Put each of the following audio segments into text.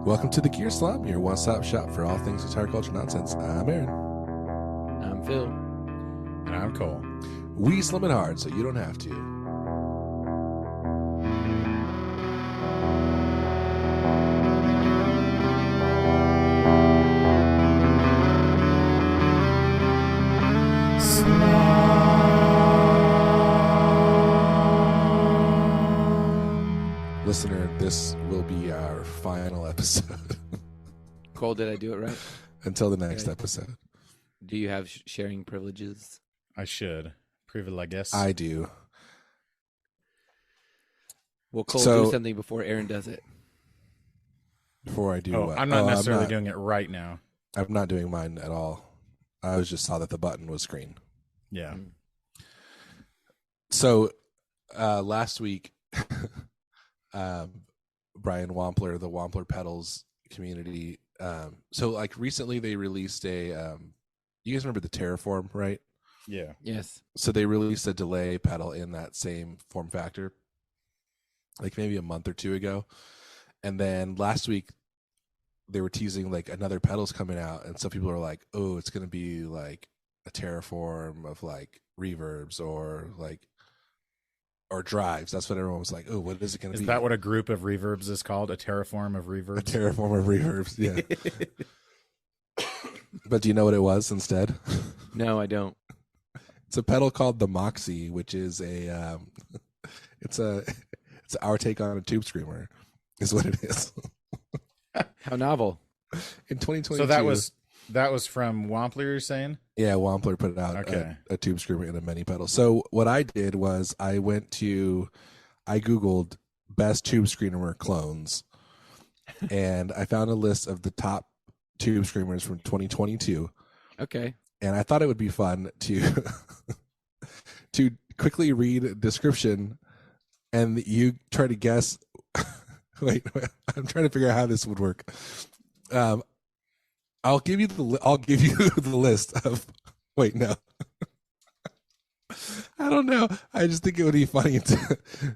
Welcome to the Gear Slum, your one-stop shop for all things guitar culture nonsense. I'm Aaron. I'm Phil. And I'm Cole. We slim it hard so you don't have to. Listener, this will be our final episode Cole, did I do it right? until the next Okay. episode. Do you have sharing privileges? I should. Privileges. I do. Will Cole So- do something before Aaron does it? Before I do Oh, what? I'm not necessarily I'm doing it right now. I'm not doing mine at all. I was just saw that the button was green. Yeah. So last week, Brian Wampler, the Wampler Pedals community. So like recently they released a, you guys remember the Terraform, right? Yeah. Yes. So they released a delay pedal in that same form factor, like maybe a month or two ago. And then last week they were teasing like another pedal's coming out. And so people are like, oh, it's going to be like a Terraform of like reverbs or drives. That's what everyone was like, oh, what is it going to Is be? that what a group of reverbs is called? A terraform of A reverbs? Terraform of reverbs, yeah. But do you know what it was instead? No, I don't. It's a pedal called the Moxie, which is a it's our take on a tube screamer, is what it is. How novel. In 2022. So that was from Wampler, you're saying? Yeah, Wampler put out Okay. a tube screamer and a mini pedal. So what I did was I Googled best tube screamer clones, and I found a list of the top tube screamers from 2022. Okay. And I thought it would be fun to to quickly read a description, and you try to guess. Wait, I'm trying to figure out how this would work. I'll give you the list of. Wait, no. I don't know. I just think it would be funny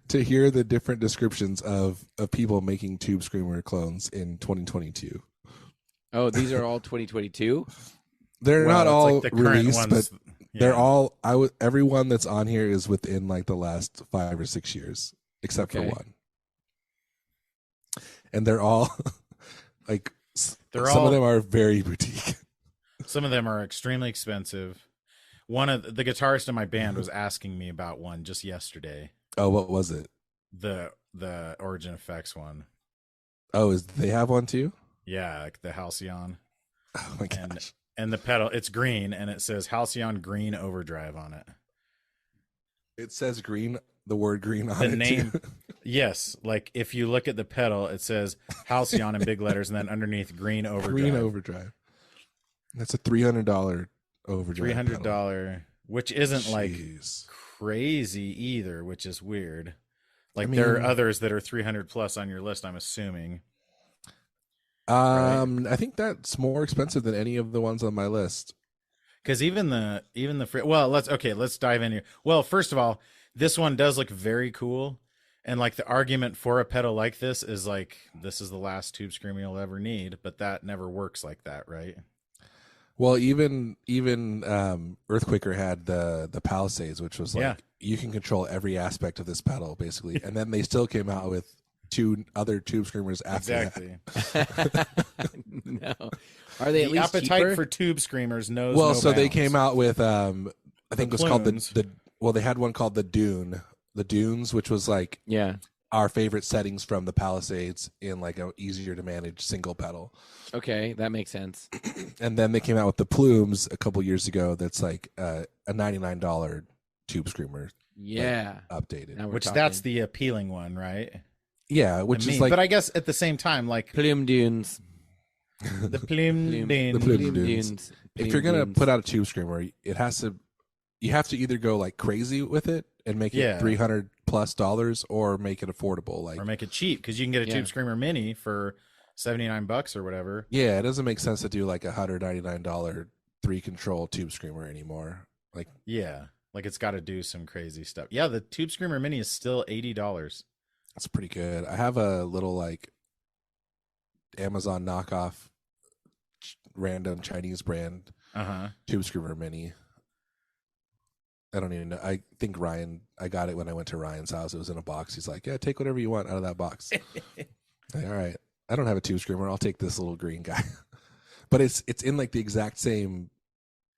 to hear the different descriptions of people making tube screamer clones in 2022. Oh, these are all 2022? They're Well, not it's all like the current released, ones. but Yeah. they're all. Everyone that's on here is within like the last 5 or 6 years, except for Okay. one. And they're all like They're some all- of them are very boutique. Some of them are extremely expensive. One of the guitarist in my band was asking me about one just yesterday. Oh, what was it? The Origin Effects one. Oh, they have one too? Yeah, like the Halcyon. Oh my And- gosh. And the pedal, it's green, and it says Halcyon Green Overdrive on it. It says green, the word green on The it name- too. Yes, like if you look at the pedal, it says Halcyon in big letters, and then underneath Green Overdrive. Green overdrive. That's a $300 overdrive. $300, which isn't like Jeez. crazy either, which is weird. Like I there are mean- others that are 300 plus on your list, I'm assuming. I think that's more expensive than any of the ones on my list. Because even the free, well, let's dive in here. Well, first of all, this one does look very cool, and like the argument for a pedal like this is like this is the last tube screamer you'll ever need, but that never works like that, right? Well, even Earthquaker had the Palisades, which was like Yeah. you can control every aspect of this pedal basically, and then they still came out with 2 other tube screamers after that. Exactly. No. Are they at The least appetite cheaper? for tube screamers knows. Well, no so they bounds. came out with I think it was called Clones. they had one called the Dunes, which was like Yeah. our favorite settings from the Palisades in like a easier to manage single pedal. Okay, that makes sense. And then they came out with the Plumes a couple years ago. That's like a $99 tube screamer Yeah. updated. Now we're Which talking. that's the appealing one, right? Yeah, which I mean, is like but I guess at the same time, like Plume Dunes. the plume, Plume- the Plume Dunes. Dunes. if you're gonna Plume put out a tube screamer, you have to either go like crazy with it and make Yeah. it $300+ or make it affordable. Like, or make it cheap because you can get a Yeah. tube screamer mini for $79 or whatever. yeah, it doesn't make sense to do like $199 3-control tube screamer anymore. Like, Yeah, like it's got to do some crazy stuff. Yeah, the tube screamer mini is still $80. that's pretty good. I have a little like Amazon knockoff, random Chinese brand tube screamer mini. I don't even know. I think Ryan. I got it when I went to Ryan's house. It was in a box. He's like, "Yeah, take whatever you want out of that box." Like, all right. I don't have a tube screamer. I'll take this little green guy. But it's in like the exact same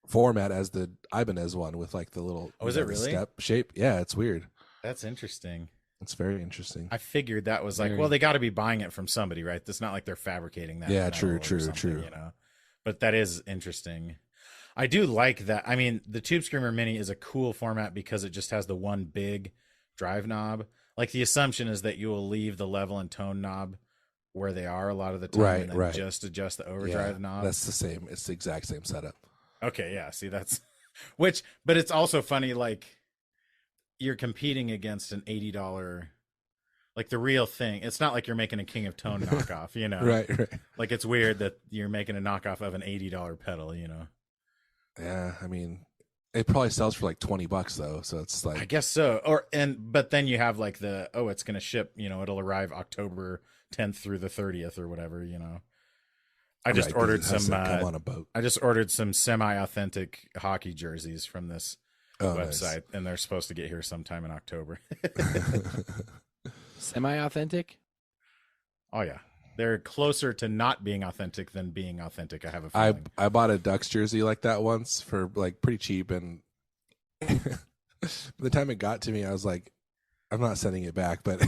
format as the Ibanez one with like the little is it really? step shape. Yeah, it's weird. That's interesting. It's very interesting. I figured that was like, well, they got to be buying it from somebody, right? It's not like they're fabricating that. Yeah, true. You know, but that is interesting. I do like that. I mean, the Tube Screamer Mini is a cool format because it just has the one big drive knob. Like the assumption is that you will leave the level and tone knob where they are a lot of the time, and then just adjust the overdrive knob. That's the same. It's the exact same setup. Okay, yeah. See, that's but it's also funny. Like you're competing against an $80, like the real thing. It's not like you're making a King of Tone knockoff, you know? Right. Like it's weird that you're making a knockoff of an $80 pedal, you know? Yeah, I mean, it probably sells for like $20 though, so it's like I guess so. But then you have like it's gonna ship, you know, it'll arrive October 10th through the 30th or whatever, you know. I just ordered some come on a boat. I just ordered some semi-authentic hockey jerseys from this website, nice. And they're supposed to get here sometime in October. Semi-authentic? Oh yeah. They're closer to not being authentic than being authentic, I have a feeling. I bought a Ducks jersey like that once for like pretty cheap, and by the time it got to me, I was like, I'm not sending it back, but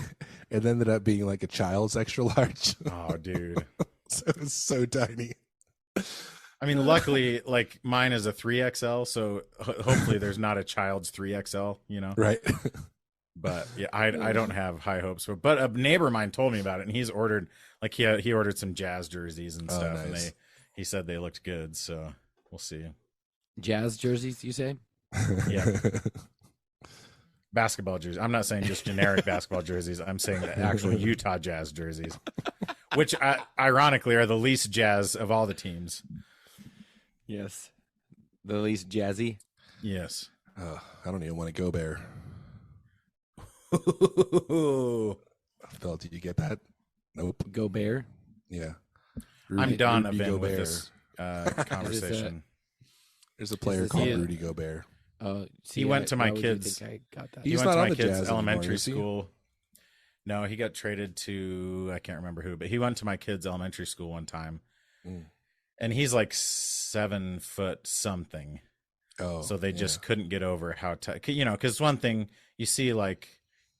it ended up being like a child's extra large. Oh, dude. So it's so tiny. I mean, luckily, like mine is a 3XL, so hopefully there's not a child's 3XL, you know? Right. But yeah, I don't have high hopes for. But a neighbor of mine told me about it, and he's ordered like he ordered some Jazz jerseys and stuff, nice. And he said they looked good. So we'll see. Jazz jerseys, you say? Yeah. Basketball jerseys. I'm not saying just generic basketball jerseys. I'm saying the actual Utah Jazz jerseys, which ironically are the least Jazz of all the teams. Yes, the least jazzy. Yes. I don't even want to go Bear. Phil, did you get that? Nope. Go Bear. Yeah. I'm done with this conversation. There's a player called Rudy Gobert. He went to my kids. I got that. He went to my kids' elementary school. No, he got traded to I can't remember who, but he went to my kids' elementary school one time, and he's like 7 foot something. Oh, so they just couldn't get over how you know, because one thing you see like.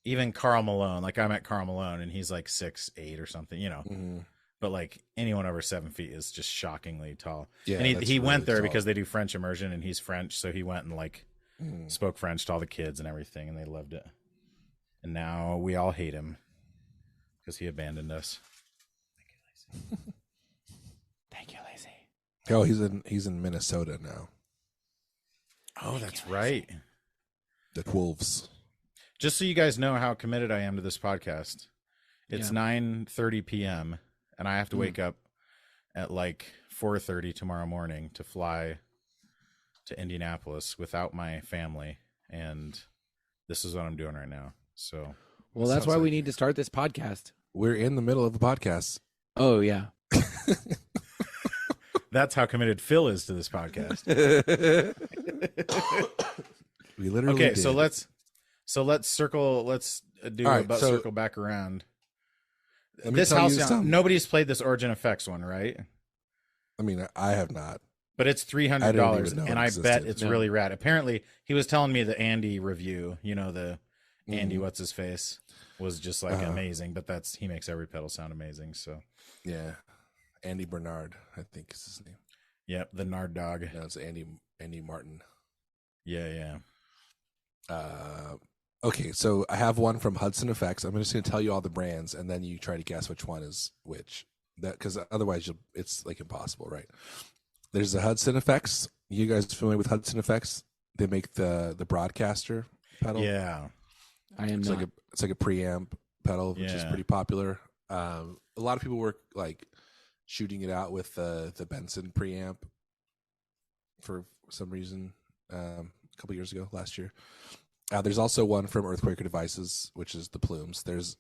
Even Karl Malone, like I met Karl Malone, and he's like 6'8" or something, you know. Mm-hmm. But like anyone over 7 feet is just shockingly tall. Yeah, and he really went there tall. Because they do French immersion, and he's French, so he went and like spoke French to all the kids and everything, and they loved it. And now we all hate him because he abandoned us. Thank you, Lacey. Oh, he's in Minnesota now. Oh, that's right. The Wolves. Just so you guys know how committed I am to this podcast, it's 9:30 p.m. and I have to wake up at like 4:30 tomorrow morning to fly to Indianapolis without my family, and this is what I'm doing right now. So, well, that's why we need to start this podcast. We're in the middle of a podcast. Oh yeah, that's how committed Phil is to this podcast. We literally okay. Did. So let's circle. Let's do circle back around. This house, nobody's played this Origin Effects one, right? I mean, I have not. But it's $300, and I bet it's really rad. Apparently, he was telling me the Andy review. You know, the Andy what's his face was just like amazing. But he makes every pedal sound amazing. So yeah, Andy Bernard, I think is his name. Yep, the Nard dog. No, it's Andy Martin. Yeah. Okay, so I have one from Hudson Effects. I'm just going to tell you all the brands, and then you try to guess which one is which. Because otherwise, it's like impossible, right? There's the Hudson Effects. You guys familiar with Hudson Effects? They make the Broadcaster pedal. Yeah, I am. It's like a preamp pedal, which is pretty popular. A lot of people were like shooting it out with the Benson preamp for some reason a couple years ago, last year. There's also one from Earthquaker Devices, which is the Plumes. There's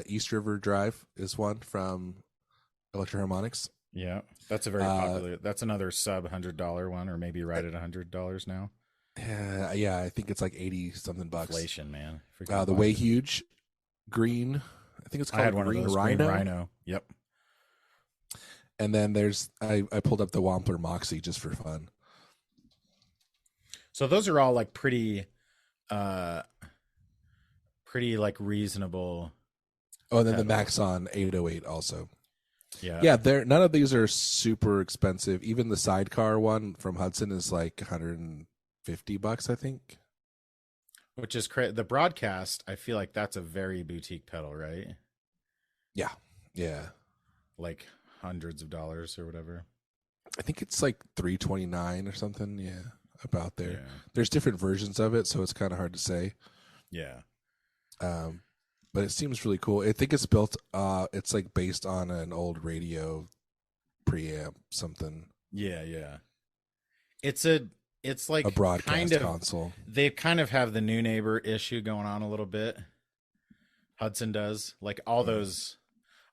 East River Drive is one from Electro-Harmonix. Yeah, that's a very popular. That's another sub $100 one, or maybe right at $100 now. Yeah, I think it's like 80 something bucks. Inflation, man. The Way Huge green. I think it's called I had one Green of those, Rhino. Green Rhino. Yep. And then there's I pulled up the Wampler Moxie just for fun. So those are all like pretty like reasonable. Oh, and then the pedals. Maxon 808 also. Yeah. Yeah, none of these are super expensive. Even the sidecar one from Hudson is like $150, I think. Which is the Broadcast. I feel like that's a very boutique pedal, right? Yeah. Like hundreds of dollars or whatever. I think it's like $329 or something. Yeah, about there. Yeah. There's different versions of it, so it's kind of hard to say. Yeah. But it seems really cool. I think it's built. It's like based on an old radio preamp, something. Yeah. It's like A broadcast kind of console. They kind of have the New Neighbor issue going on a little bit. Hudson does. Like all those,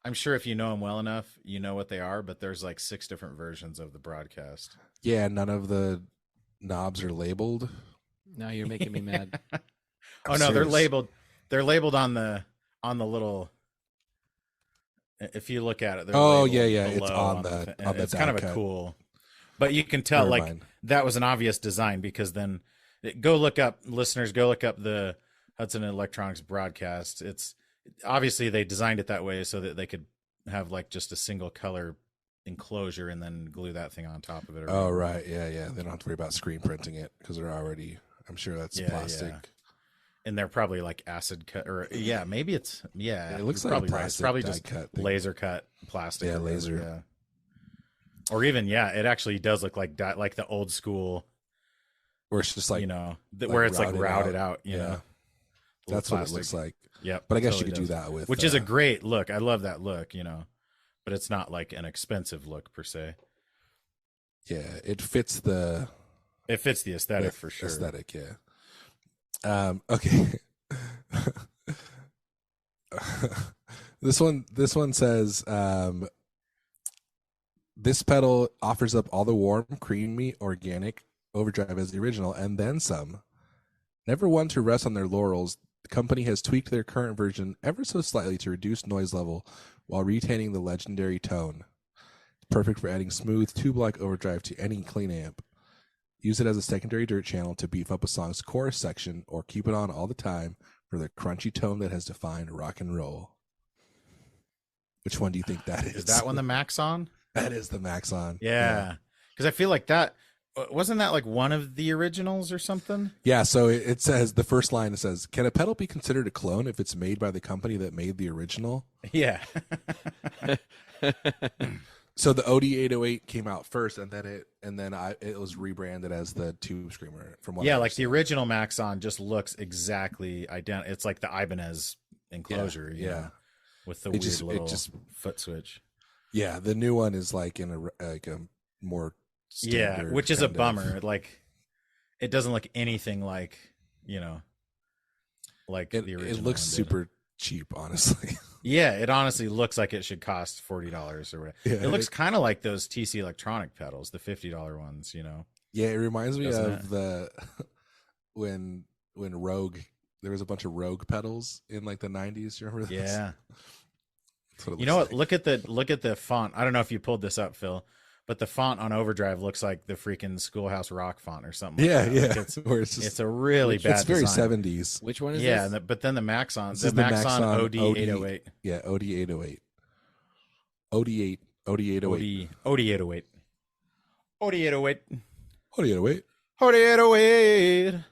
I'm sure if you know them well enough, you know what they are, but there's like 6 different versions of the Broadcast. Yeah, none of the knobs are labeled. Now you're making me mad. Oh no, they're labeled. They're labeled on the little. If you look at it, they're labeled yeah. below It's on the it's kind of a die cut. cool. But you can tell Never like mind. that was an obvious design, because then go look up the Hudson Electronics Broadcast. It's obviously they designed it that way so that they could have like just a single color enclosure and then glue that thing on top of it. Oh right, yeah. They don't have to worry about screen printing it because they're already. I'm sure that's plastic. Yeah. And they're probably like acid cut, or maybe it's It looks you're like probably right. It's plastic probably die just cut thing. laser cut plastic. Yeah, or whatever, laser. Yeah. Or even it actually does look like like the old school, Or it's just like where it's like routed out. out. You know, little That's what it plastic. looks like. Yep. But I guess totally you could do does. that with which is a great look. I love that look. But it's not like an expensive look per se. Yeah, it fits the It fits the aesthetic for sure. aesthetic. Yeah. Okay. This one says this pedal offers up all the warm, creamy, organic overdrive as the original and then some. Never one to rest on their laurels, the company has tweaked their current version ever so slightly to reduce noise level while retaining the legendary tone. It's perfect for adding smooth two-block overdrive to any clean amp. Use it as a secondary dirt channel to beef up a song's chorus section, or keep it on all the time for the crunchy tone that has defined rock and roll. Which one do you think that is? Is that one the Maxon? That is the Maxon. Yeah. Because I feel like that wasn't that like one of the originals or something? Yeah, so it says, the first line, it says, can a pedal be considered a clone if it's made by the company that made the original? Yeah. So the OD808 came out first, and then it was rebranded as the Tube Screamer. From what I like the understand. original Maxon just looks exactly identical. It's like the Ibanez enclosure, you know, with the weird little foot switch. Yeah, the new one is like in a more standard which is a kind of- bummer. Like it doesn't look anything like like the original. It looks one did. super cheap, honestly. Yeah, it honestly looks like it should cost $40 or whatever. Yeah, It looks kind of like those TC Electronic pedals, the $50 ones, Yeah, it reminds me Doesn't of the when Rogue, there was a bunch of Rogue pedals in like the 90s. You remember this? Yeah. That's what it You know what? looks like. Look at the font. I don't know if you pulled this up, Phil, but the font on Overdrive looks like the freaking Schoolhouse Rock font or something. Yeah, like yeah. that. Like Where it's just, it's a really bad. it's very design. 70s. Which one is Yeah, this? but then the Maxon, This the is the Maxon Maxon OD808, Yeah, OD808. OD808. OD808, OD808, OD808. OD808,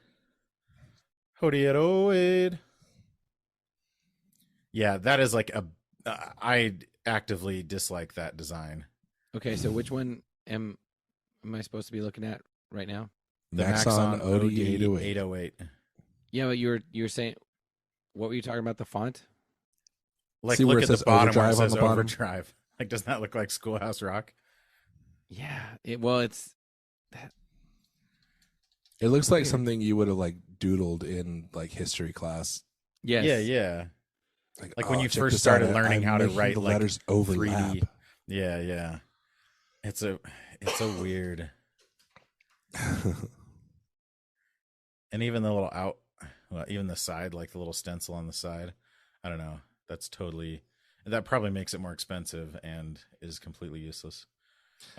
OD808. Yeah, that is like I actively dislike that design. Okay, so which one am I supposed to be looking at right now? The Maxon OD808. 808. Yeah, but you're saying, what were you talking about, the font? Like See where look it at the says bottom where it Overdrive on says the bottom? Overdrive. Like doesn't that look like Schoolhouse Rock? Yeah, it's It looks like Weird. something you would have like doodled in like history class. yes. Yeah. Like when oh, you check first this out. started learning I'm how to making write the like letters overlap. 3D. Yeah. It's a weird, and even the little even the side, like the little stencil on the side. I don't know. That probably makes it more expensive and is completely useless.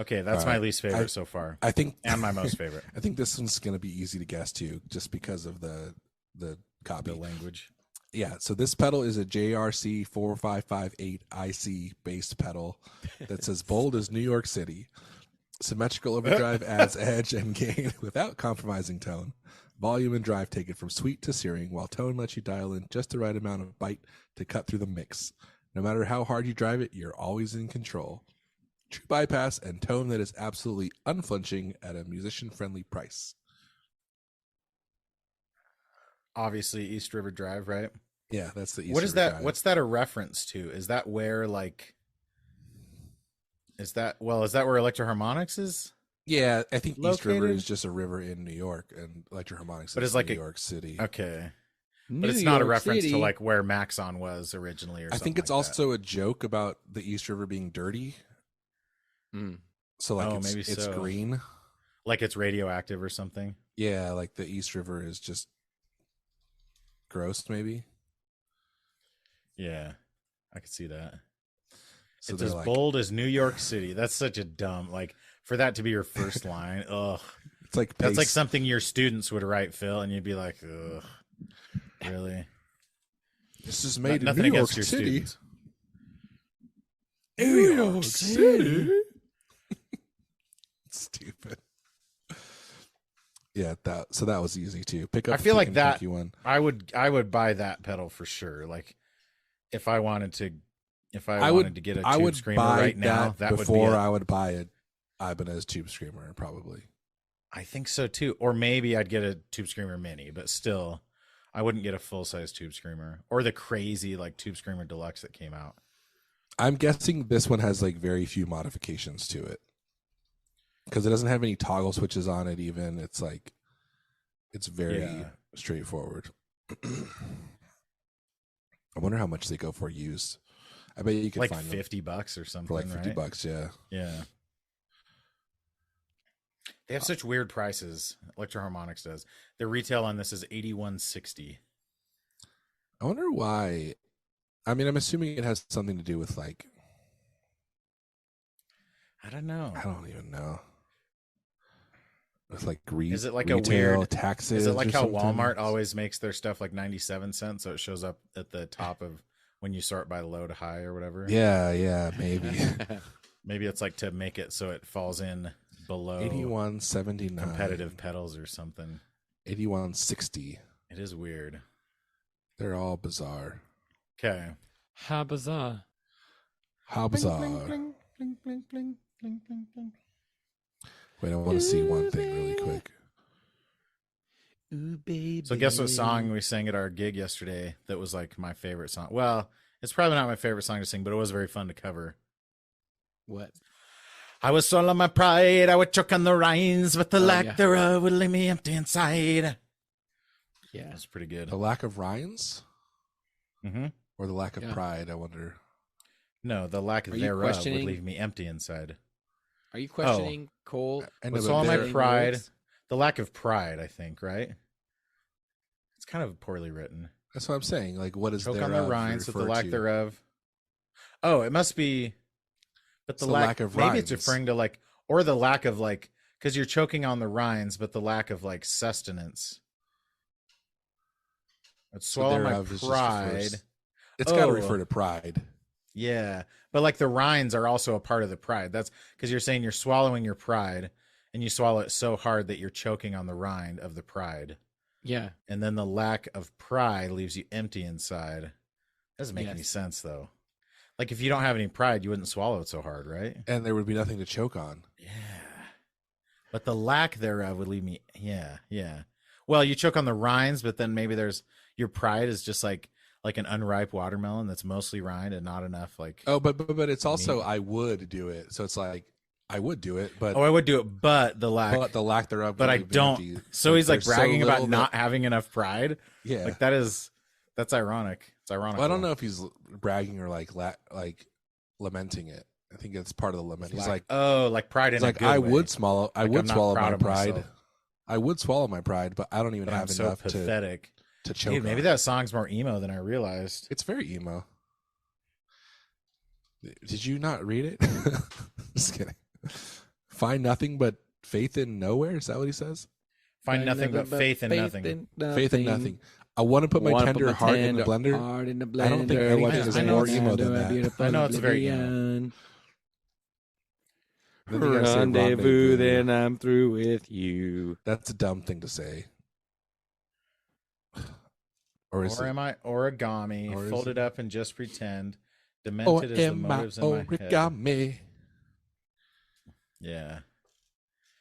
Okay, that's All my right. least favorite so far, I think and my most favorite. I think this one's gonna be easy to guess too, just because of the copy. The language. Yeah, so this pedal is a JRC 4558 IC based pedal that says bold as New York City. Symmetrical overdrive adds edge and gain without compromising tone. Volume and drive take it from sweet to searing, while tone lets you dial in just the right amount of bite to cut through the mix. No matter how hard you drive it, you're always in control. True bypass and tone that is absolutely unflinching at a musician-friendly price. Obviously, East River Drive, right? Yeah, that's the East What is River that? Drive. What's that a reference to? Is that where like? Is that where Electroharmonics is? Yeah, I think East River Located? is just a river in New York, and Electroharmonics But is it's like New a- York City. Okay, New but it's not a York reference City. to like where Maxon was originally, or I something think it's like that. also a joke about the East River being dirty. Mm. So like Oh, it's, maybe it's so. green. like it's radioactive or something. Yeah, like the East River is just gross, maybe. Yeah, I could see that. So It's they're as like, bold as New York City. That's such a dumb, like, for that to be your first line. Ugh. it's like That's like pace. something your students would write, Phil, and you'd be like, ugh, really? This is Not- made in nothing New York against your City. students. New York City. Stupid. Yeah, that was easy too. Pick up. I feel the like Pink that- Pinky one. I would buy that pedal for sure. Like, if I wanted to I would- to get a I Tube would Screamer buy right now, that would be before it. I would buy a Ibanez Tube Screamer, probably. I think so too. Or maybe I'd get a Tube Screamer Mini, but still, I wouldn't get a full size Tube Screamer or the crazy like Tube Screamer Deluxe that came out. I'm guessing this one has like very few modifications to it because it doesn't have any toggle switches on it. Even it's like it's very Yeah. straightforward. I wonder how much they go for used. I bet you could Like find them $50 or something, for like $50. right? Yeah. Yeah. They have such weird prices. Electroharmonics does. The retail on this is $81.60. I wonder why. I mean, I'm assuming it has something to do with like I don't know. I don't even know. With like retail, Is it like a weird taxes? Is it like or how something? Walmart always makes their stuff like 97 cents, so it shows up at the top of when you sort by low to high or whatever? Yeah, maybe. Maybe it's like to make it so it falls in below 81.79. competitive pedals or something. 81.60. It is weird. They're all bizarre. Okay. How bizarre. How bizarre. Wait, I want to see one thing really quick. Ooh, baby. So guess what song we sang at our gig yesterday that was like my favorite song? Well, it's probably not my favorite song to sing, but it was very fun to cover. What? I was all on my pride, I would choke on the reins, but the Oh, lack yeah. thereof would leave me empty inside. Yeah. That's pretty good. The lack of Ryans Mm-hmm. or the lack of Yeah. pride, I wonder. No, the lack Are you thereof would questioning- leave me empty inside. Are you questioning Cole? I know, With but all my they're- pride, lyrics? the lack of pride, I think, right? It's kind of poorly written. That's what I'm saying. Like, what is Choke thereof on the reins with the refer lack to? thereof. Oh, it must be. But the It's the lack of maybe it's rinds. referring to like, or the lack of like, because you're choking on the rinds, but the lack of like sustenance. Let's So swallow my thereof is just pride. refers- It's got to Oh. refer to pride. Yeah, but like the rinds are also a part of the pride. That's because you're saying you're swallowing your pride, and you swallow it so hard that you're choking on the rind of the pride. Yeah. And then the lack of pride leaves you empty inside. Doesn't make any Yes. sense though. Like if you don't have any pride, you wouldn't swallow it so hard, right? And there would be nothing to choke on. Yeah. But the lack thereof would leave me. Yeah. Well, you choke on the rinds, but then maybe there's your pride is just like an unripe watermelon that's mostly rind and not enough like. Oh, but it's also Meat. I would do it. So it's like I would do it, but Oh, I would do it, but the lack. the lack therereof. But would I leave me don't. empty. So he's like there's so bragging little about that- not having enough pride. Yeah. Like that's ironic. It's ironic. Well, I don't know if he's bragging or like lamenting it. I think it's part of the limit. He's Like- like, oh, like pride in he's a like, good I way. would swallow, I Like, would I'm not swallow proud my of pride. myself, I would swallow my pride, but I don't even but I'm have so enough pathetic. to choke. Dude, maybe on. that song's more emo than I realized. It's very emo. Did you not read it? Just kidding. Find nothing but faith in nowhere. Is that what he says? Find nothing but faith in nothing. Faith in nothing. I want to put my tender heart in the blender. I don't think anything is more more emo than that. I know it's very emo. Then you gotta say Rendezvous, then I'm through with you. That's a dumb thing to say. Or is Or it? am I origami, Or is folded it- up and just pretend? Or Demented as the am I motives in my head. origami? Yeah.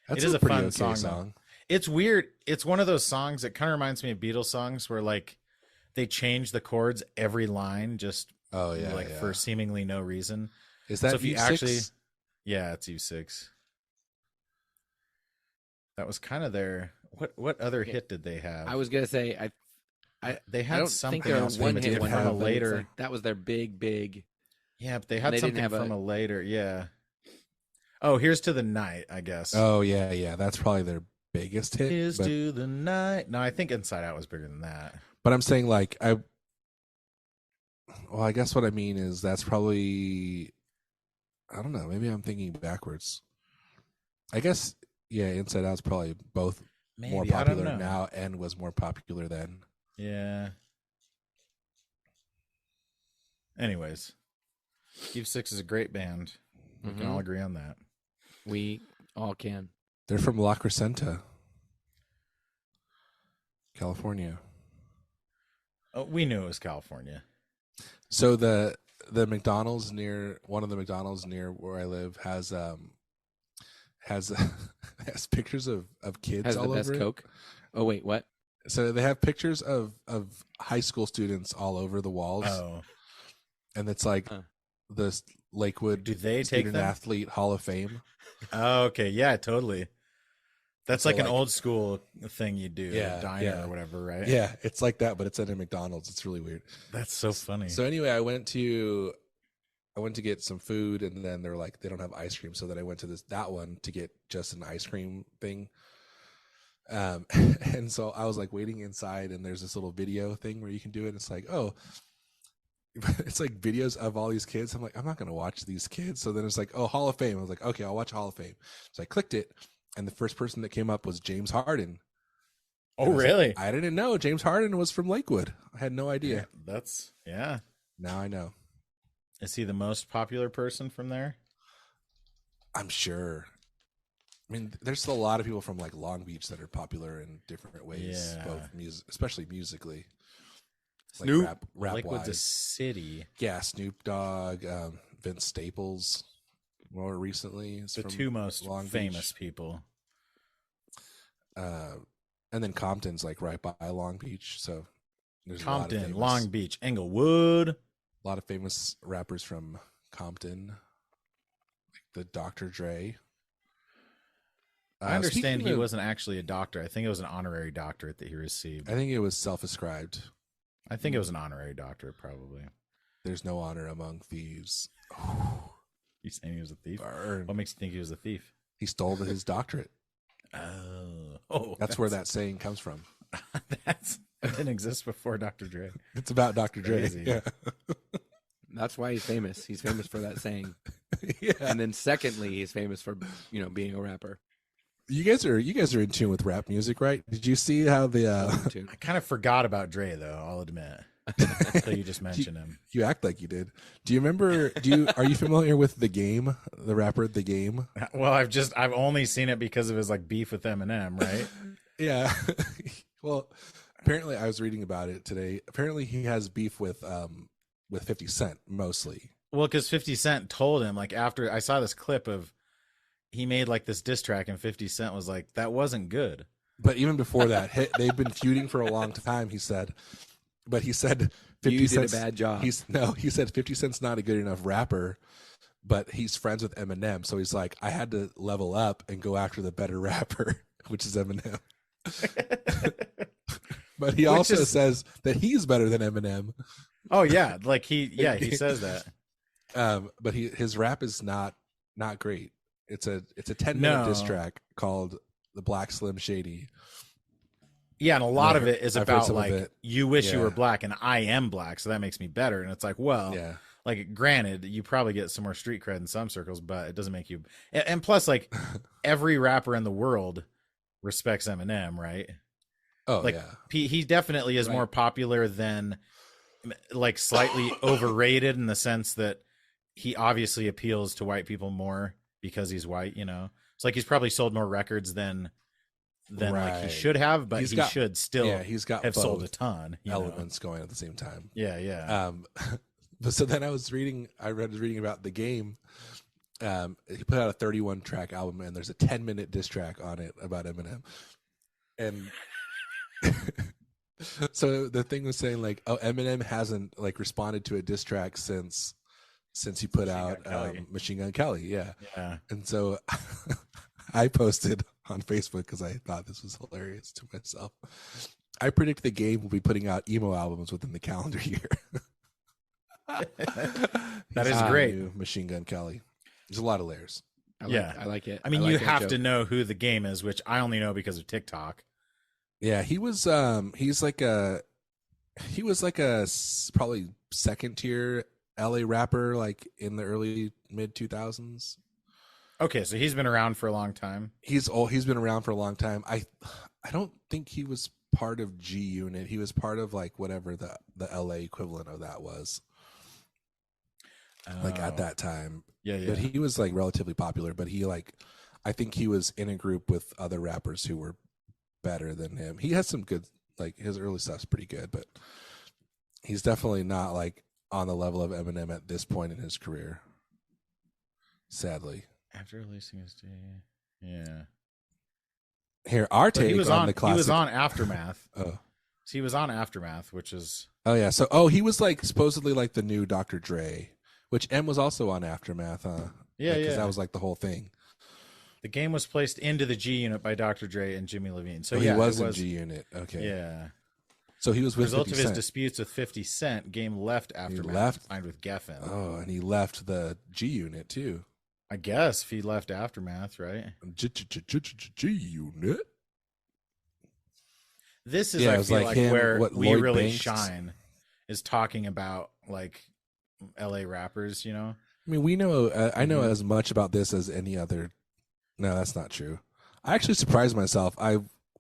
That's It is a pretty fun okay song, though. It's weird. It's one of those songs that kind of reminds me of Beatles songs where like they change the chords every line just Oh yeah, like yeah. for seemingly no reason. Is that so if you U6? actually- Yeah, it's U6. That was kind of their what other Yeah. hit did they have? I was gonna say they I had don't something think they're else a one from hit a wonder, from a but it's later. like, that was their big. Yeah, but they had they didn't something have from a- a later. Yeah. Oh, here's to the night. I guess. Oh yeah. That's probably their biggest hit. Here's but, to the night. No, I think Inside Out was bigger than that. but I'm saying like I guess what I mean is that's probably I don't know. Maybe I'm thinking backwards. I guess yeah. Inside Out's probably both Maybe more I don't popular know. now and was more popular then. Yeah. Anyways, Eve Six is a great band. We can Mhm. all agree on that. We all can. They're from La Crescenta, California. Oh, we knew it was California. So the McDonald's near one of the McDonald's near where I live has has has pictures of kids Has all the best over it. Coke. Oh wait, what? So they have pictures of high school students all over the walls, Oh, and it's like Huh. the Lakewood do they take Student them? Athlete Hall of Fame. Oh, okay. Yeah, totally. That's So, like an like- old school thing you do, Yeah, a diner yeah. or whatever, right? Yeah, it's like that, but it's at a McDonald's. It's really weird. That's so funny. So anyway, I went to get some food, and then they're like they don't have ice cream, so then I went to that one to get just an ice cream thing. And so I was like waiting inside, and there's this little video thing where you can do it. It's like, oh, it's like videos of all these kids. I'm like, I'm not gonna watch these kids. So then it's like, oh, Hall of Fame. I was like, okay, I'll watch Hall of Fame. So I clicked it, and the first person that came up was James Harden. oh, And I was like, really? I didn't know James Harden was from Lakewood. I had no idea. Yeah. Now I know. Is he the most popular person from there? I'm sure. I mean, there's a lot of people from like Long Beach that are popular in different ways, Yeah. both music, especially musically. Snoop. Like rap Lakewood's a wise. city. Yeah, Snoop Dogg, Vince Staples, more recently. Is The from two most Long Beach. famous people. And then Compton's like right by Long Beach, so there's a lot of Compton, famous, Long Beach, Englewood. a lot of famous rappers from Compton, like the Dr. Dre. I understand speaking he of- wasn't actually a doctor. I think it was an honorary doctorate that he received. I think it was self-ascribed. I think it was an honorary doctorate, probably. There's no honor among thieves. You saying he was a thief? Burn. What makes you think he was a thief? He stole his doctorate. Oh, That's where that saying comes from. that didn't exist before Dr. Dre. It's about Dr. Dre. Crazy. Yeah. That's why he's famous. He's famous for that saying. Yeah. And then secondly, he's famous for being a rapper. You guys are in tune with rap music, right? Did you see how the Too. I kind of forgot about Dre, though. I'll admit, until you just mentioned him. you act like you did? Do you remember? Are you familiar with The Game, the rapper The Game? Well, I've only seen it because of his like beef with Eminem, right? Yeah. Well, apparently I was reading about it today. Apparently he has beef with 50 Cent mostly. Well, because 50 Cent told him, like, after I saw this clip of he made like this diss track, and 50 Cent was like, that wasn't good. But even before that, they've been feuding for a long time, he said. But he said 50 You did a Cent's bad job. He said 50 Cent's not a good enough rapper, but he's friends with Eminem. So he's like, I had to level up and go after the better rapper, which is Eminem. But he also says that he's better than Eminem. Oh yeah, like he says that. But his rap is not great. It's a 10-minute diss No. track called "The Black Slim Shady." Yeah, and a lot I've of it is I've heard about some of like it. you wish you Yeah. were black and I am black, so that makes me better. And it's like, well, Yeah, like granted, you probably get some more street cred in some circles, but it doesn't make you. And plus, like every rapper in the world respects Eminem, right? oh Like yeah, he definitely is Right. more popular than like slightly overrated in the sense that he obviously appeals to white people more because he's white. You know, it's like he's probably sold more records than like he Right. should have, but He's he got- should still yeah. He's got have sold a both ton. You know? elements going at the same time. Yeah, yeah. But so then I was reading about The Game. He put out a 31 track album, and there's a 10-minute diss track on it about Eminem. And so the thing was saying like, oh, Eminem hasn't like responded to a diss track since he put Machine out Gun Kelly. Machine Gun Kelly. Yeah. Yeah. And so I posted on Facebook because I thought this was hilarious to myself. I predict The Game will be putting out emo albums within the calendar year. That is He's the great. new Machine Gun Kelly. There's a lot of layers. Yeah. I like it. I mean, like you that have joke. to know who The Game is, which I only know because of TikTok. Yeah, he was like a probably second tier LA rapper like in the early mid 2000s. Okay, so he's been around for a long time. He's been around for a long time. I don't think he was part of G Unit. He was part of like whatever the LA equivalent of that was. Like at Oh. that time. Yeah, yeah. But he was like relatively popular, but he like I think he was in a group with other rappers who were better than him. He has some good like his early stuff's pretty good, but he's definitely not like on the level of Eminem at this point in his career. Sadly. After releasing his day. Yeah. Here, our But take he was on on the classic. he was on Aftermath. Oh. So he was on Aftermath, which is Yeah. So he was like supposedly like the new Dr. Dre, which M was also on Aftermath, huh? Yeah, Because yeah. that was like the whole thing. The Game was placed into the G Unit by Dr. Dre and Jimmy Levine. So So yeah, he was it in G Unit. Okay. Yeah. So he was As a with result 50 of his Cent. disputes with 50 Cent, Game left Aftermath. left? Signed with Geffen. Oh, and he left the G Unit too. I guess if he left Aftermath, right? G Unit. This is Yeah, it I was feel like like him, where what, we Lloyd really Banks? shine is talking about like LA rappers, you know? I mean, we know. I know Mhm. as much about this as any other. No, that's not true. I actually surprised myself. I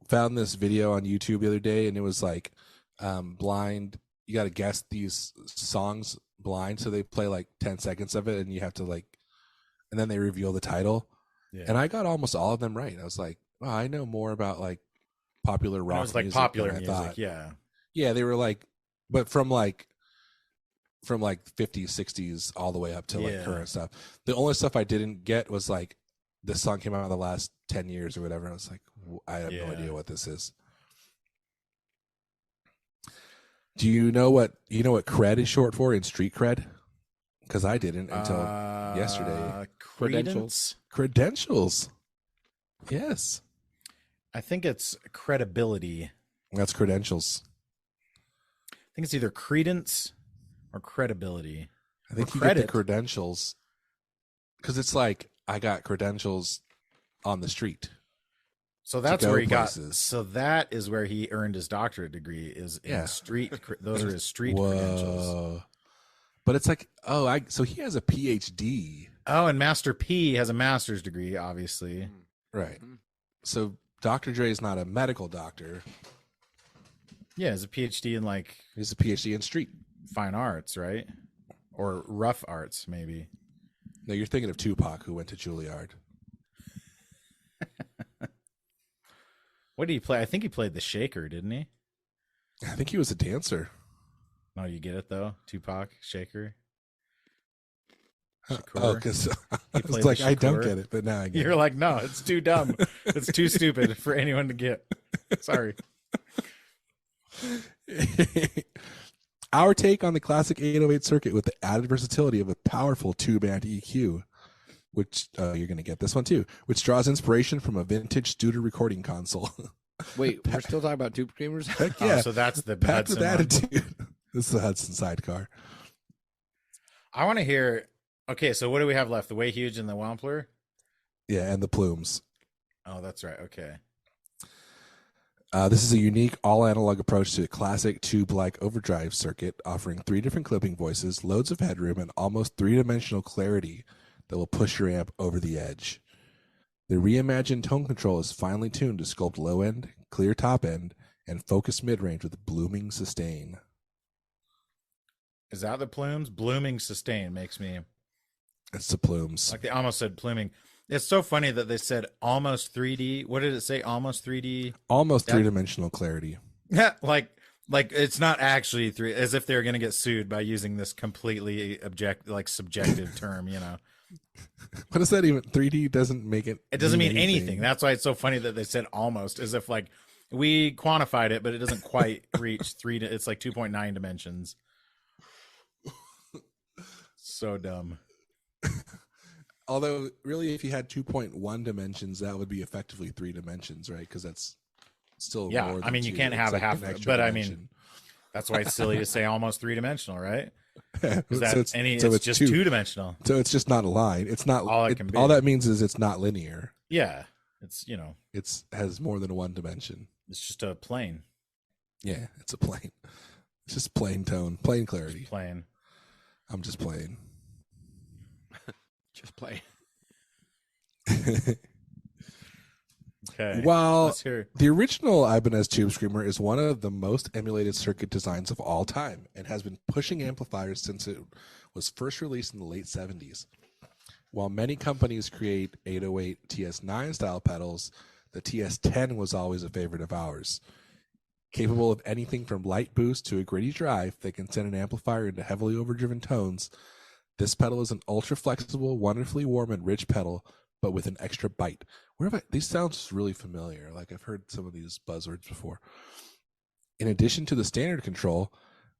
found this video on YouTube the other day, and it was like blind. You got to guess these songs blind, so they play like 10 seconds of it, and you have to like, and then they reveal the title. Yeah. And I got almost all of them right. I was like, wow, I know more about like popular And rock it was like music popular than I music, thought. yeah. Yeah, they were like, but from like 50s, 60s all the way up to like Yeah. current stuff. The only stuff I didn't get was like this song came out in the last 10 years or whatever. I was like, I have no Yeah. idea what this is. Do you know what cred is short for in street cred? Because I didn't until yesterday. Credentials. Credentials. Yes, I think it's credibility. that's credentials. I think it's either credence or credibility. I think Or you get the credit. credentials because it's like I got credentials on the street. So that's go where he places. got. So that is where he earned his doctorate degree. Is in Yeah. street. Those are his street credentials. Whoa. But it's like, so he has a PhD, Oh, and Master P has a master's degree, obviously. right? Mhm. So Dr. Dre is not a medical doctor; Yeah, has a PhD in like he's a PhD in street. fine arts, right? Or rough arts, maybe. No, you're thinking of Tupac, who went to Juilliard. What did he play? I think he played the Shaker, didn't he? I think he was a dancer. No, you get it though. Tupac, Shaker. Oh, Shakur. because I played was the like, I don't Shakur. get it, but now I get You're it. like, no, it's too dumb. It's too stupid for anyone to get. Sorry. Our take on the classic 808 circuit with the added versatility of a powerful two-band EQ, which you're going to get this one too, which draws inspiration from a vintage Studer recording console. Wait, we're still talking about Tube Screamers? Heck Oh, yeah, so that's the packed with Hudson one. attitude. This is the Hudson sidecar. I want to hear Okay, so what do we have left? The Way Huge and the Wampler? Yeah, and the plumes. Oh, that's right. Okay. This is a unique all-analog approach to a classic tube-like overdrive circuit, offering 3 different clipping voices, loads of headroom, and almost 3-dimensional clarity that will push your amp over the edge. The reimagined tone control is finely tuned to sculpt low end, clear top end, and focus mid-range with blooming sustain. Is that the plumes? Blooming sustain makes me It's the plumes. like they almost said pluming. It's so funny that they said almost 3D. What did it say? Almost 3D. Almost That- 3-dimensional clarity. Yeah, like it's not actually three. As if they're going to get sued by using this completely subjective term. You know, What does that even? 3D doesn't make it. it doesn't mean anything. That's why it's so funny that they said almost, as if like we quantified it, but it doesn't quite reach three. It's like 2.9 dimensions. So dumb. Although, really, if you had 2.1 dimensions, that would be effectively 3 dimensions, right? Because that's still Yeah, more I than mean, you 2. can't It's have a like half, an extra but I mean, dimension. that's why it's silly to say almost 3-dimensional, right? So Because that it's- it's so it's just 2. 2-dimensional. So it's just not a line. It's not All it can be. all that means is it's not linear. Yeah, it's It's has more than 1 dimension. it's just a plane Yeah, it's a plane. It's just plain tone, plain clarity. plane. I'm just playing. Just play. Okay. While Let's hear. the original Ibanez Tube Screamer is one of the most emulated circuit designs of all time and has been pushing amplifiers since it was first released in the late 70s. While many companies create 808 TS9 style pedals, the TS10 was always a favorite of ours. Capable of anything from light boost to a gritty drive that can send an amplifier into heavily overdriven tones, this pedal is an ultra flexible, wonderfully warm and rich pedal, but with an extra bite. These sounds really familiar. Like I've heard some of these buzzwords before. In addition to the standard control,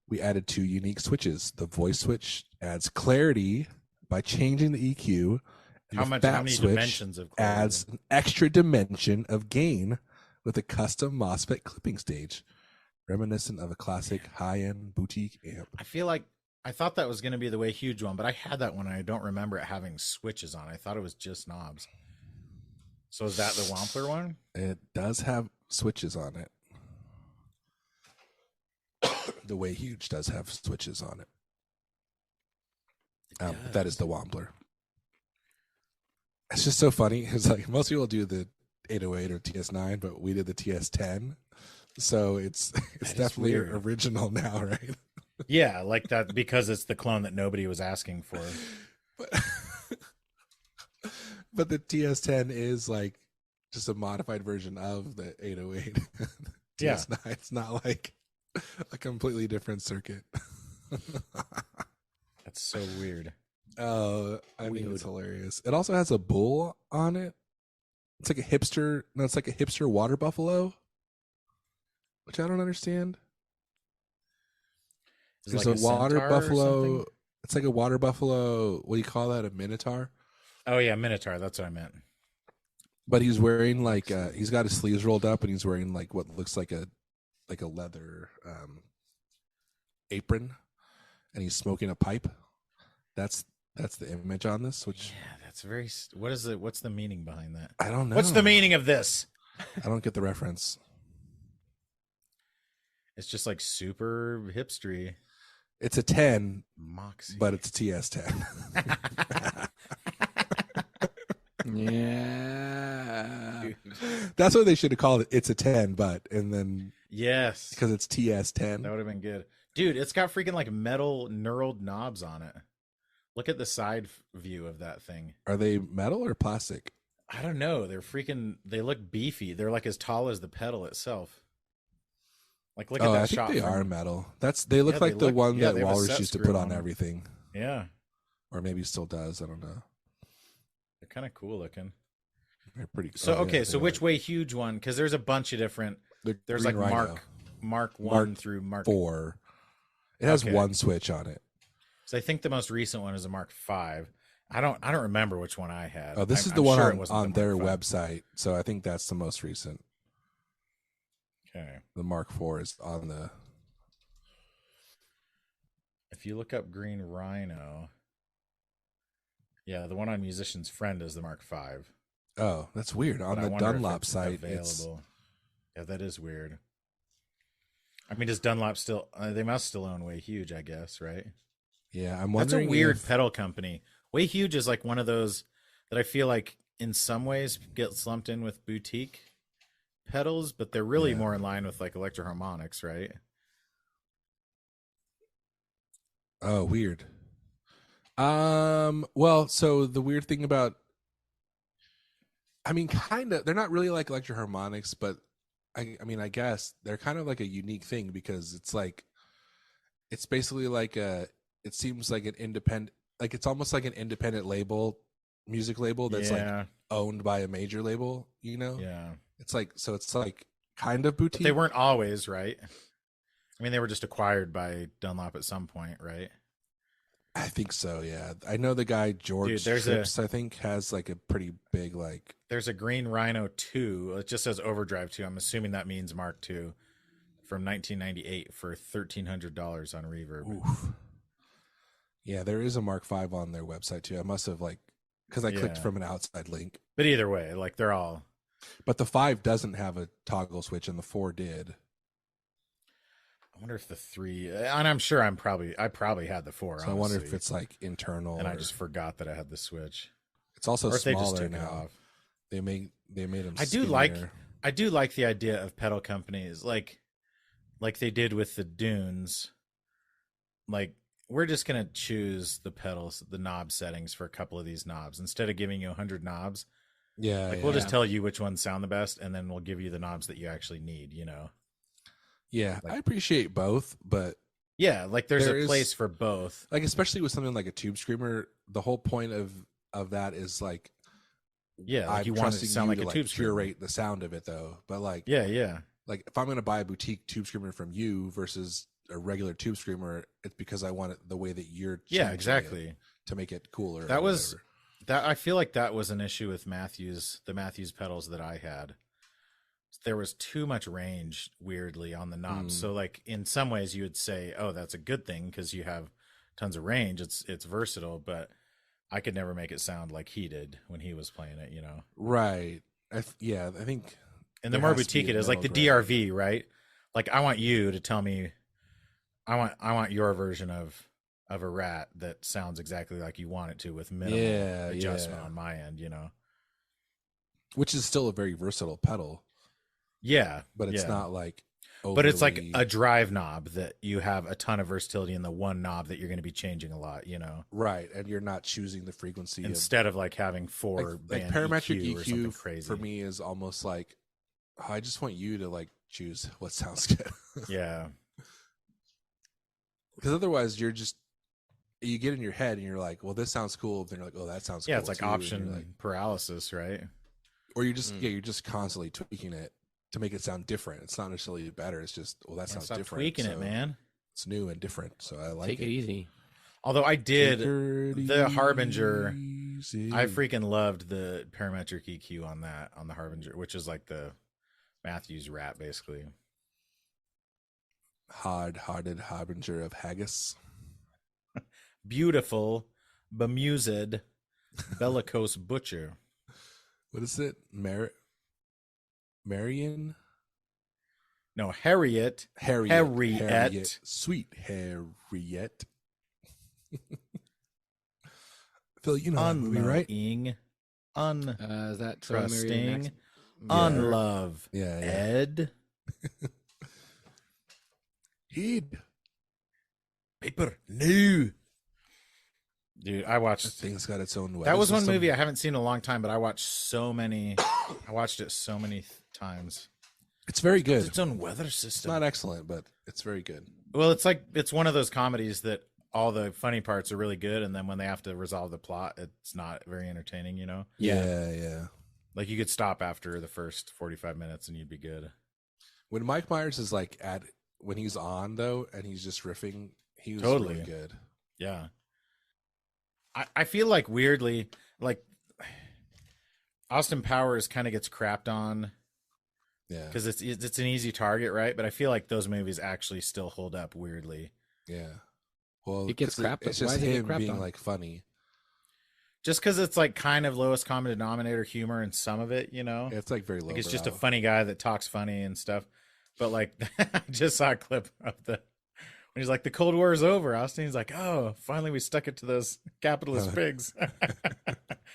we added 2 unique switches. The voice switch adds clarity by changing the EQ. And How the much? fat How many switch dimensions of clarity? adds an extra dimension of gain with a custom MOSFET clipping stage, reminiscent of a classic high-end boutique amp. I feel like I thought that was going to be the Way Huge one, but I had that one and I don't remember it having switches on. I thought it was just knobs. So is that the Wampler one? It does have switches on it. The Way Huge does have switches on it. That is the Wampler. It's just so funny. It's like most people do the 808 or TS9, but we did the TS10. So it's definitely weird. original now, right? Yeah, like that because it's the clone that nobody was asking for. But the TS10 is like just a modified version of the 808. Yeah. TS9. It's not like a completely different circuit. That's so weird. Oh, I think Weird. it's hilarious. It also has a bull on it. It's like a hipster. No, it's like a hipster water buffalo, which I don't understand. Is it There's like a water centaur or buffalo. something? It's like a water buffalo. What do you call that? A minotaur? Oh yeah, Minotaur. That's what I meant. But he's wearing like he's got his sleeves rolled up, and he's wearing like what looks like a leather apron, and he's smoking a pipe. That's the image on this, which Yeah, that's very. What is it? What's the meaning behind that? I don't know. What's the meaning of this? I don't get the reference. It's just like super hipstery. It's a 10, Moxie. but it's a TS10. Yeah. That's what they should have called it. It's a 10, but and then yes, because it's that TS10. would have been good, dude. It's got freaking like metal knurled knobs on it. Look at the side view of that thing. Are they metal or plastic? I don't know. They're freaking. They look beefy. They're like as tall as the pedal itself. Like look at Oh, that I think shot. they from- are metal. They look Yeah, like they the look- one yeah, that they have a Walrus set used to screw put on on them. everything, Yeah, or maybe still does. I don't know. they're kind of cool looking. They're pretty. So oh, yeah, okay, they so are. which Way Huge one? Because there's a bunch of different. The There's Green like Rhino, Mark 1 Mark through Mark 4. It has Okay. one switch on it. So I think the most recent one is a Mark 5. I don't remember which one I had. Oh, this is I'm the one sure it on, wasn't on the their Mark 5. website. So I think that's the most recent. Okay. The Mark 4 is on the. If you look up Green Rhino, Yeah, the one on Musician's Friend is the Mark V. Oh, that's weird. On But I the wonder if Dunlop it's site, it's available. Yeah, that is weird. I mean, does Dunlop still? They must still own Way Huge, I guess, right? yeah. I'm That's a wondering weird if, pedal company. Way Huge is like one of those that I feel like in some ways gets lumped in with boutique pedals, but they're really Yeah. more in line with like Electro-Harmonix, right? Oh, weird. Well, so the weird thing about, I mean, kind of, they're not really like Electro-Harmonix, but I mean, I guess they're kind of like a unique thing because it's like, it's basically like it seems like an independent, like it's almost like an independent label, music label that's like Yeah, owned by a major label, you know? yeah. It's like, so it's like kind of But boutique. they weren't always, right? I mean, they were just acquired by Dunlop at some point, right? I think so, yeah. I know the guy George Dude, there's Trips, I think, has like a pretty big like. There's a Green Rhino 2. It just says Overdrive 2. I'm assuming that means Mark 2 from 1998 for $1,300 on Reverb. Oof. Yeah, there is a Mark V on their website too. I must have like, because I clicked Yeah. from an outside link. But either way, like they're all. But the 5 doesn't have a toggle switch, and the 4 did. I wonder if the 3, and I'm sure I probably had the 4. So I wonder if honestly, it's like internal, and I or- just forgot that I had the Switch. it's also Or if they just smaller took it now. off. They made them. I do like the idea of pedal companies like they did with the Dunes. Like, we're just gonna choose the pedals, the knob settings for a couple of these knobs instead of giving you 100 knobs. Yeah, Like, yeah. we'll just tell you which ones sound the best, and then we'll give you the knobs that you actually need. You know? Yeah, like- I appreciate both, but Yeah, like there's There a is- place for both. like especially with something like a Tube Screamer, the whole point of that is like, Yeah, like I'm you want it to trusting sound you like to a like Tube Screamer. curate the sound of it though. But like, Yeah, yeah, like if I'm going to buy a boutique Tube Screamer from you versus a regular Tube Screamer, it's because I want it the way that you're yeah, changing exactly. it to make it cooler. That or was- whatever. That I feel like that was an issue with the Matthews pedals that I had. There was too much range weirdly on the knobs. Mm. So like in some ways you would say, "Oh, that's a good thing because you have tons of range. It's versatile," but I could never make it sound like he did when he was playing it, you know. Right. I think And the There more has to be boutique a it is, like the middle ground. DRV, right? Like I want you to tell me I want your version of a Rat that sounds exactly like you want it to with minimal Yeah, adjustment yeah. on my end, you know. which is still a very versatile pedal, Yeah, but it's yeah. not like. But it's like overly- a drive knob that you have a ton of versatility in the one knob that you're going to be changing a lot, you know, right, and you're not choosing the frequency of instead of like having four like band parametric EQ or something EQ crazy. for me is almost like, oh, I just want you to like choose what sounds good. Yeah, Because otherwise you get in your head and you're like, well, this sounds cool. Then you're like, oh, that sounds yeah, cool it's like too. And option you're like, paralysis, right? or you're just Mm. you're just constantly tweaking it to make it sound different. It's not necessarily better. It's just, well, that Can't sounds stop different. tweaking it, so man. It's new and different. So I like Take it easy. Although I did, Take the it Harbinger, easy. I freaking loved the parametric EQ on the Harbinger, which is like the Matthews Rat, basically. Hard-hearted harbinger of haggis. Beautiful, bemused, bellicose butcher. What is it? Marion? No, Harriet. Harriet. Sweet Harriet. Phil, you know that movie, right? Unknowing, Is that So I Married an Trusting, Ex- unlove, Yeah, yeah. Ed, Heed. paper, no. Dude, I That watched. thing's got its own. That was one system. movie I haven't seen in a long time, but I watched so many. I watched it so many times. It's very It's good. its own weather It's system. not excellent, but it's very good. Well, it's one of those comedies that all the funny parts are really good, and then when they have to resolve the plot, it's not very entertaining. You know, Yeah. like you could stop after the first 45 minutes and you'd be good. When Mike Myers is like when he's on though, and he's just riffing, he was Totally. really good. Yeah. I feel like weirdly, like Austin Powers kind of gets crapped on Yeah, because it's an easy target, right? But I feel like those movies actually still hold up weirdly. yeah. Well, It gets 'cause crapped on- It's why just does it get him crapped being on? like funny. just because it's like kind of lowest common denominator humor in some of it, you know. It's like very low. Like it's just a funny guy that talks funny and stuff. But like, I just saw a clip of when he's like, the Cold War is over. Austin's like, oh, finally we stuck it to those capitalist pigs.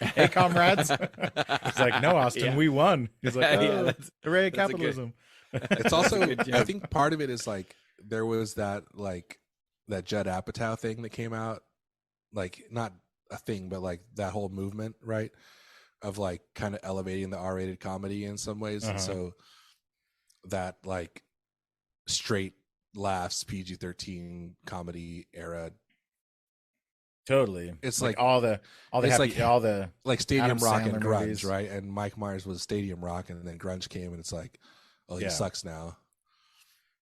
Hey, comrades. He's like, no, Austin, Yeah. we won. He's like, oh, Yeah, hooray, that's a good- capitalism. It's also, Good joke. I think part of it is like there was that Judd Apatow thing that came out, like not a thing, but like that whole movement, right? Of like kind of elevating the R-rated comedy in some ways, and Uh-huh. so that like straight laughs PG-13 comedy era, Totally. It's like like- all the it's happy, like- all the like Stadium Adam Rock and Sandler grunge, movies. right? And Mike Myers was Stadium Rock, and then grunge came, and it's like, oh, he Yeah. sucks now.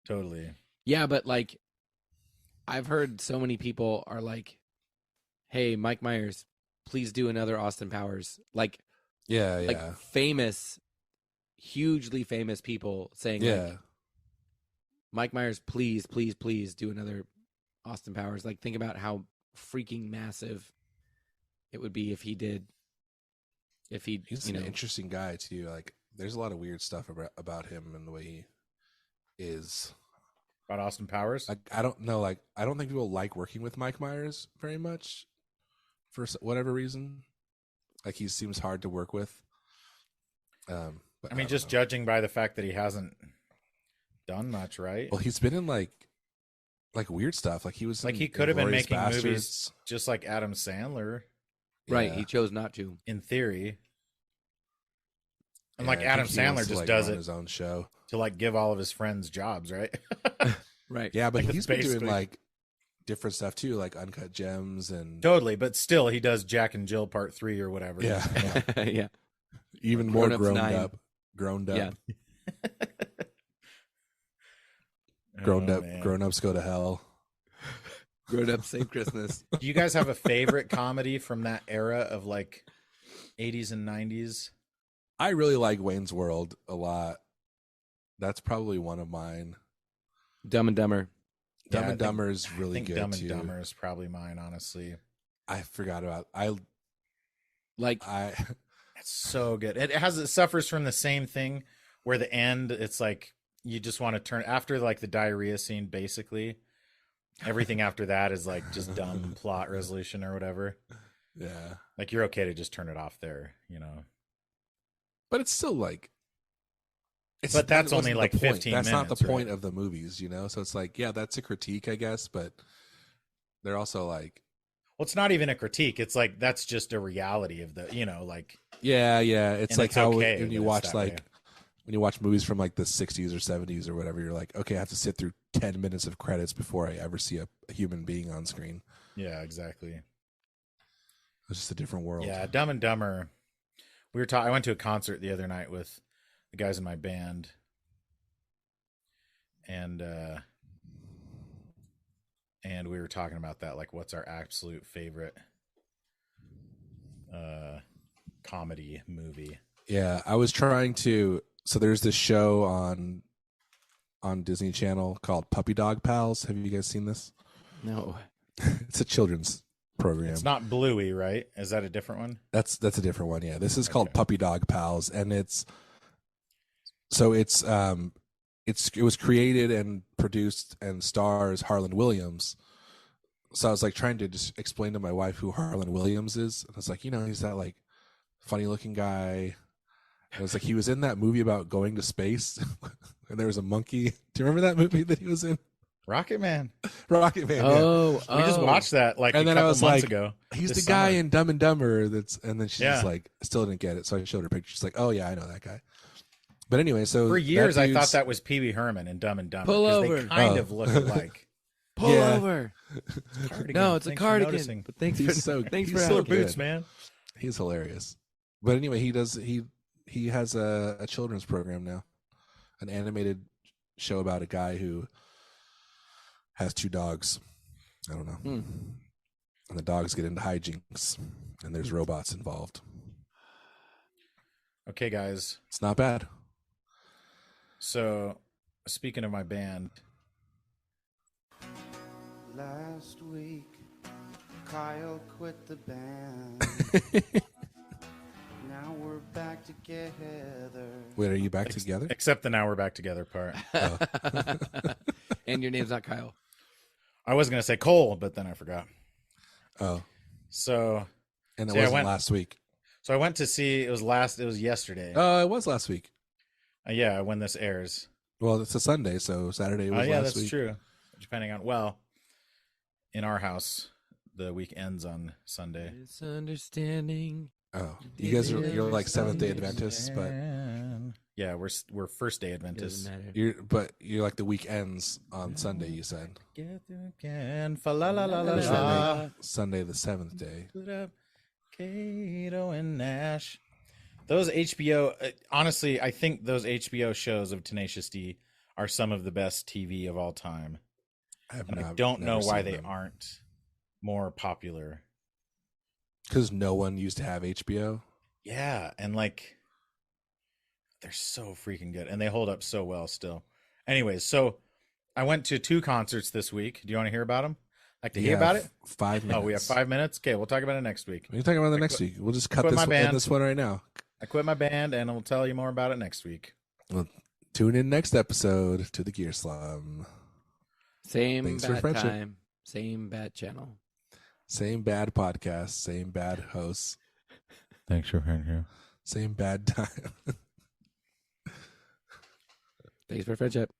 totally. Yeah, but like, I've heard so many people are like, "Hey, Mike Myers, please do another Austin Powers." Like Yeah, yeah, like famous, hugely famous people saying, yeah. like, "Mike Myers, please, please, please do another Austin Powers." Like, think about how freaking massive it would be if he did. If he, He's you an know, interesting guy too. Like, there's a lot of weird stuff about him and the way he is. About Austin Powers. Like, I don't know. Like, I don't think people like working with Mike Myers very much for whatever reason. Like, he seems hard to work with. But I mean, don't just know. judging by the fact that he hasn't done much, right? Well, he's been in like weird stuff. Like, he was Like, in he could have been Inglourious making movies Bastards. just like Adam Sandler, right? Yeah. He chose not to. in theory. And Yeah, like I Adam think he wants Sandler to, just like, does run it his own show. to like give all of his friends jobs, right? Right. Yeah, but Like, he's that's been doing basically- like different stuff too, like Uncut Gems and Totally, but still, he does Jack and Jill Part 3 or whatever. Yeah. Yeah. even more Grown Ups 9. grown up, Yeah. Oh, man. grown ups go to hell. Grown up save Christmas. Do you guys have a favorite comedy from that era of like 80s and 90s? I really like Wayne's World a lot. That's probably one of mine. Dumb and Dumber. Dumb Yeah, and Dumber is I really think good Dumb too. and Dumber is probably mine, honestly. I forgot about Like, It's so good. It suffers from the same thing where the end, it's like you just want to turn after like the diarrhea scene, basically. Everything after that is like just dumb plot resolution or whatever. yeah, Like you're okay to just turn it off there, you know. but it's still like. But that's that wasn't only, the like, point. 15 That's not minutes, the point right? of the movies, you know. So it's like, yeah, that's a critique, I guess, but they're also like, Well, it's not even a critique. It's like that's just a reality of the, you know, like yeah. It's And like it's how okay when that you it's watch that like way. when you watch movies from like the 60s or 70s or whatever, you're like, okay, I have to sit through 10 minutes of credits before I ever see a human being on screen. yeah, exactly. It's just a different world. Yeah, Dumb and Dumber. We were talking. I went to a concert the other night with the guys in my band, and we were talking about that. Like, what's our absolute favorite comedy movie? Yeah, I was trying to. So there's this show on Disney Channel called Puppy Dog Pals. Have you guys seen this? no. It's a children's program. It's not Bluey, right? Is that a different one? That's a different one. Yeah, this is called Okay. Puppy Dog Pals, and it was created and produced and stars Harlan Williams. So I was like trying to just explain to my wife who Harlan Williams is, and I was like, he's that like funny looking guy. And it was like he was in that movie about going to space, and there was a monkey. Do you remember that movie that he was in? Rocket Man. Rocket Man. yeah. Oh, We just watched that like And a then I couple was months like, ago. He's this the guy summer. in Dumb and Dumber. And then she's Yeah. just like, still didn't get it. So I showed her pictures. She's like, oh yeah, I know that guy. But anyway, so For years, that I thought dude's- that was Pee Wee Herman in Dumb and Dumber. Pull 'cause over. They kind Oh. of look alike. Pull Yeah. over. Cardigan. No, it's a Thanks for cardigan. noticing. But thanks He's for so- thanks he's for so Killer asking. good. boots, man. He's hilarious. But anyway, he has a children's program now, an animated show about a guy who has two dogs. I don't know, Hmm. and the dogs get into hijinks, and there's robots involved. Okay, guys. It's not bad. So, speaking of my band, Last week, Kyle quit the band. Now we're back together. Wait, are you back together? Except the now we're back together part. Oh. And your name's not Kyle. I was gonna say Cole, but then I forgot. Oh, So and it See, I wasn't went- last week. I went to see. It was yesterday. Oh, it was last week. Yeah, when this airs. Well, it's a Sunday, so Saturday was Oh yeah, last that's week. true. Depending on in our house, the week ends on Sunday. Misunderstanding. Oh, you guys you're like Seventh Day Adventists, but yeah, we're First Day Adventists. Doesn't matter. you're like the week ends on Sunday. You said Get through again, fa la la la la Which la. Sunday? Sunday the 7th day. Put up Kato and Nash. Those HBO, honestly, I think those HBO shows of Tenacious D are some of the best TV of all time. I have And I not, don't know never why seen they them. aren't more popular. Because no one used to have HBO. Yeah, and like they're so freaking good and they hold up so well still. Anyways, so I went to 2 concerts this week. Do you want to hear about them? Like to We hear have about it? 5 minutes. Oh, we have 5 minutes? Okay, we'll talk about it next week. We can talk about it next quit- week. We'll just cut quit my this band. this one right now. I quit my band and I'll tell you more about it next week. Tune in next episode to the Gear Slum. Same Thanks for bad friendship. time. Same bad channel. Same bad podcast, same bad hosts, Thanks for being here. same bad time. Thanks for friendship.